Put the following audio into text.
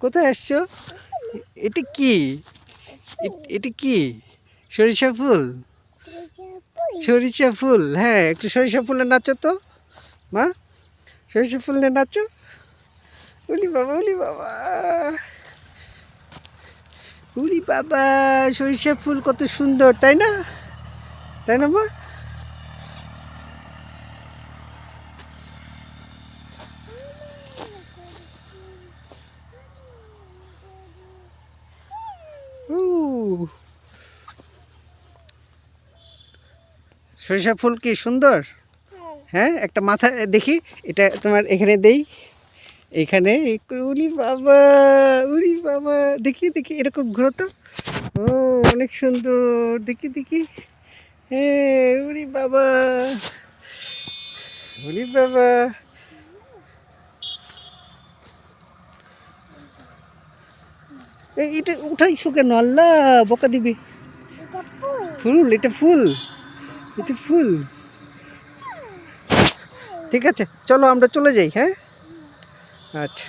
কোথায় আসছো? এটা কি? এটা কি? সরিষা ফুল? সরিষা ফুল, হ্যাঁ, একটু সরিষা ফুলে নাচো তো মা। সরিষা ফুল নিয়ে নাচো। উলি বাবা, উলি বাবা, উলি বাবা। সরিষা ফুল কত সুন্দর, তাই না? তাই না মা? সরিষা ফুল কি সুন্দর? হ্যাঁ, একটা মাথা দেখি, এটা তোমার এখানে দেই, এখানে। উরি বাবা, উরি বাবা, দেখি দেখি, এরকম ঘুরো তো। ও, অনেক সুন্দর, দেখি দেখি। হ্যাঁ, উরি বাবা, উরি বাবা। এটা উঠাইছো কেন? আল্লাহ, বকা দিবি। ফুল, এটা ফুল, এটা ফুল। ঠিক আছে, চলো আমরা চলে যাই। হ্যাঁ, আচ্ছা।